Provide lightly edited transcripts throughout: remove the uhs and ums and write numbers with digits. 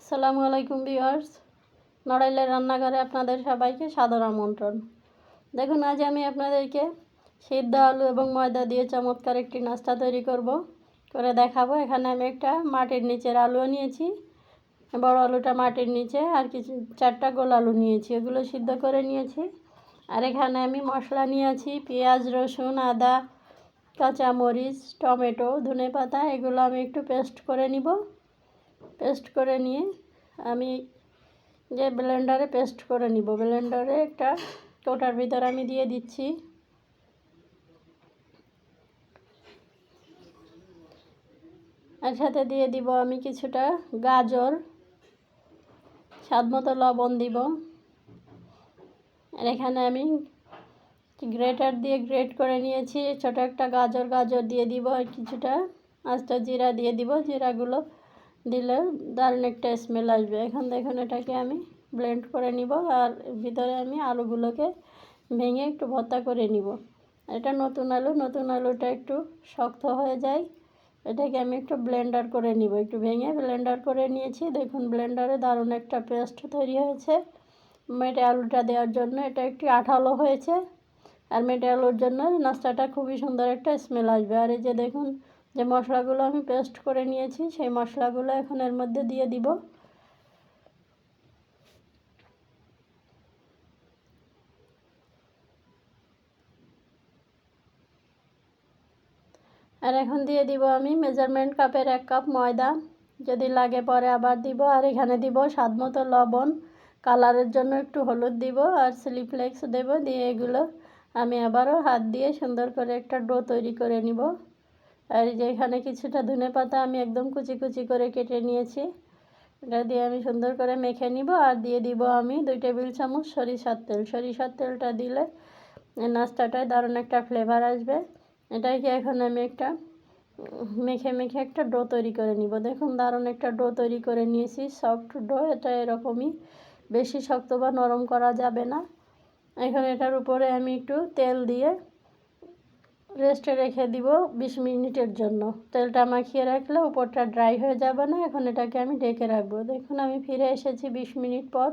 আসসালামু আলাইকুম ভিউয়ার্স, নড়াইলের রান্নাঘরে আপনাদের সবাইকে সাদর আমন্ত্রণ। দেখুন, আজ আমি আপনাদেরকে সিদ্ধ আলু এবং ময়দা দিয়ে চমৎকার একটি নাস্তা তৈরি করে দেখাবো। এখানে আমি একটা মাটির নিচের আলুও নিয়েছি, বড় আলুটা মাটির নিচে, আর কিছু 4টা গোল আলু নিয়েছি, এগুলো সিদ্ধ করে নিয়েছি। আর এখানে আমি মশলা নিয়েছি পেঁয়াজ, রসুন, আদা, কাঁচামরিচ, টমেটো, ধনেপাতা, এগুলো আমি একটু পেস্ট করে নিব। পেস্ট করে নিয়ে আমি যে ব্লেন্ডারে পেস্ট করে নিব, ব্লেন্ডারে একটা কৌটার ভিতরে আমি দিয়ে দিচ্ছি। এর সাথে দিয়ে দিব আমি কিছুটা গাজর, স্বাদ মতো লবণ দিব। আর এখানে আমি গ্রেটার দিয়ে গ্রেট করে নিয়েছি ছোট একটা গাজর দিয়ে দিব। আর কিছুটা আস্ত জিরা দিয়ে দিব, জিরাগুলো দিলে দারুণ একটা স্মেল আসবে। এখন দেখুন, এটাকে আমি ব্লেন্ড করে নিব, আর ভিতরে আমি আলুগুলোকে ভেঙে একটু ভর্তা করে নিব। এটা নতুন আলুটা একটু শক্ত হয়ে যায়, এটাকে আমি একটু ব্লেন্ডার করে নিব। একটু ভেঙে ব্লেন্ডার করে নিয়েছি। দেখুন, ব্লেন্ডারে দারুণ একটা পেস্ট তৈরি হয়েছে মেটে আলুটা দেওয়ার জন্য। এটা একটু আঠালো হয়েছে, আর মেটে আলুর জন্য নাস্তাটা খুবই সুন্দর একটা স্মেল আসবে। আর এই যে দেখুন, যে মশলাগুলো আমি পেস্ট করে নিয়েছি, সেই মশলাগুলো এখন এর মধ্যে দিয়ে দিব। আর এখন দিয়ে দিব আমি মেজারমেন্ট কাপের 1 কাপ ময়দা, যদি লাগে পরে আবার দিব। আর এখানে দিব স্বাদ মতো লবণ, কালারের জন্য একটু হলুদ দিব, আর চিলি ফ্লেক্স দেব। দিয়ে এগুলো আমি আবারও হাত দিয়ে সুন্দর করে একটা ডো তৈরি করে নিব। আর এই যে এখানে কিছুটা ধনেপাতা আমি একদম কুচি কুচি করে কেটে নিয়েছি, এটা দিয়ে আমি সুন্দর করে মেখে নিব। আর দিয়ে দিব আমি 2 টেবিল চামচ সরিষার তেল। সরিষার তেলটা দিলে নাস্তাটায় দারুণ একটা ফ্লেভার আসবে। এটাকে এখন আমি একটা মেখে একটা ডো তৈরি করে নিব। দেখুন, দারুণ একটা ডো তৈরি করে নিয়েছি, সফট ডো। এটা এরকমই, বেশি শক্ত বা নরম করা যাবে না। এখন এটার উপরে আমি একটু তেল দিয়ে রেস্টে রেখে দিব 20 মিনিটের জন্য। তেলটা মাখিয়ে রাখলে উপরটা ড্রাই হয়ে যাবে না। এখন এটাকে আমি ঢেকে রাখবো। দেখুন, আমি ফিরে এসেছি 20 মিনিট পর।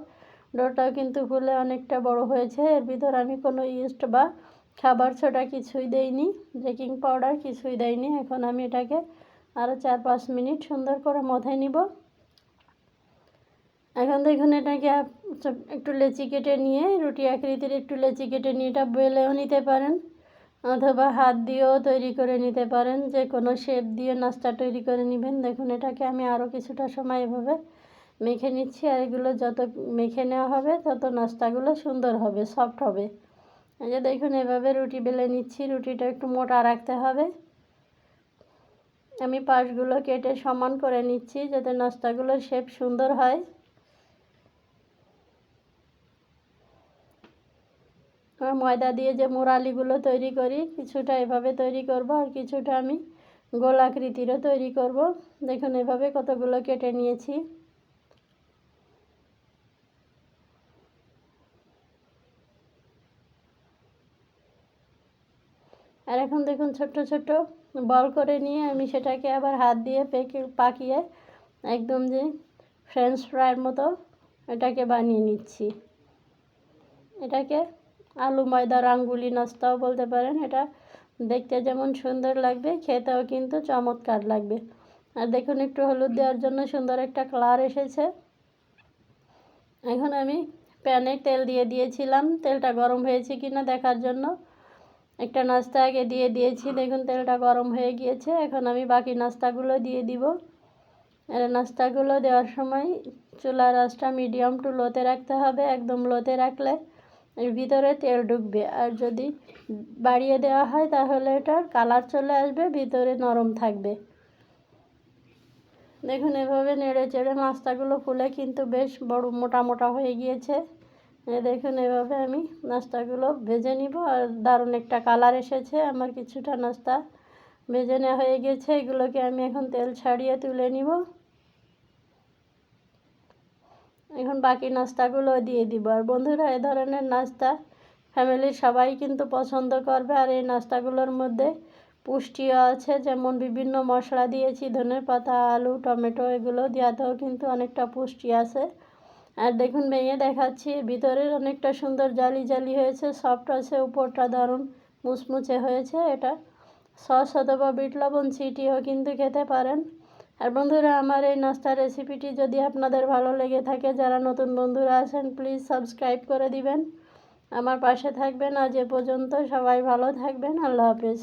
ডোটাও কিন্তু ফুলে অনেকটা বড় হয়েছে। এর ভিতর আমি কোনো ইস্ট বা খাবার সোডা কিছুই দেইনি, বেকিং পাউডার কিছুই দেইনি। এখন আমি এটাকে আরও 4-5 মিনিট সুন্দর করে মথে নিব। এখন দেখুন, এটাকে একটু লেচি কেটে নিয়ে, রুটি আকৃতির একটু লেচি কেটে নিয়ে এটা বেলেও নিতে পারেন, অথবা হাত দিয়েও তৈরি করে নিতে পারেন। যে কোনো শেপ দিয়ে নাস্তা তৈরি করে নেবেন। দেখুন, এটাকে আমি আরও কিছুটা সময় এভাবে মেখে নিচ্ছি। আর এগুলো যত মেখে নেওয়া হবে তত নাস্তাগুলো সুন্দর হবে, সফট হবে। এই যে দেখুন, এভাবে রুটি বেলে নিচ্ছি। রুটিটা একটু মোটা রাখতে হবে। আমি পাশগুলো কেটে সমান করে নিচ্ছি যাতে নাস্তাগুলোর শেপ সুন্দর হয়। ময়দা দিয়ে যে মুরালিগুলো তৈরি করি, কিছুটা এভাবে তৈরি করব, আর কিছুটা আমি গোল আকৃতিরও তৈরি করব। দেখুন, এভাবে কতগুলো কেটে নিয়েছি। আর এখন দেখুন, ছোট্ট ছোট্ট বল করে নিয়ে আমি সেটাকে আবার হাত দিয়ে পাকিয়ে একদম যে ফ্রেঞ্চ ফ্রাইয়ের মতো এটাকে বানিয়ে নিচ্ছি। এটাকে আলু ময়দার আঙ্গুলি নাস্তাও বলতে পারেন। এটা দেখতে যেমন সুন্দর লাগবে, খেতেও কিন্তু চমৎকার লাগবে। আর দেখুন, একটু হলুদ দেওয়ার জন্য সুন্দর একটা কালার এসেছে। এখন আমি প্যানে তেল দিয়ে দিয়েছিলাম, তেলটা গরম হয়েছে কিনা দেখার জন্য একটা নাস্তা আগে দিয়ে দিয়েছি। দেখুন, তেলটা গরম হয়ে গিয়েছে। এখন আমি বাকি নাস্তাগুলো দিয়ে দিব। আর নাস্তাগুলো দেওয়ার সময় চুলার আঁচটা মিডিয়াম টু লোতে রাখতে হবে। একদম লোতে রাখলে এর ভিতরে তেল ঢুকবে, আর যদি বাড়িয়ে দেওয়া হয় তাহলে এটার কালার চলে আসবে, ভিতরে নরম থাকবে। দেখুন, এভাবে নেড়ে চেড়ে নাস্তাগুলো ফুলে কিন্তু বেশ বড় মোটা মোটা হয়ে গিয়েছে। দেখুন, এভাবে আমি নাস্তাগুলো ভেজে নিব। আর দারুণ একটা কালার এসেছে। আমার কিছুটা নাস্তা ভেজে নেওয়া হয়ে গেছে, এগুলোকে আমি এখন তেল ছাড়িয়ে তুলে নিব। এখন বাকি নাস্তাগুলো দিয়ে দিব। আর বন্ধুরা, এ ধরনের নাস্তা ফ্যামিলির সবাই কিন্তু পছন্দ করবে। আর এই নাস্তাগুলোর মধ্যে পুষ্টিও আছে, যেমন বিভিন্ন মশলা দিয়েছি, ধনেপাতা, আলু, টমেটো, এগুলো দেওয়াতেও কিন্তু অনেকটা পুষ্টি আছে। আর দেখুন ভেঙে দেখাচ্ছি, ভিতরের অনেকটা সুন্দর জালি জালি হয়েছে, সফট আছে, উপরটা দারুণ মুচমুচে হয়েছে। এটা সস অথবা বিট লবণ ছিটিয়েও কিন্তু খেতে পারেন। আর বন্ধুরা, আমার এই নাস্তার রেসিপিটি যদি আপনাদের ভালো লেগে থাকে, যারা নতুন বন্ধুরা আছেন প্লিজ সাবস্ক্রাইব করে দিবেন, আমার পাশে থাকবেন। আজ এ পর্যন্ত, সবাই ভালো থাকবেন, আল্লাহ হাফেজ।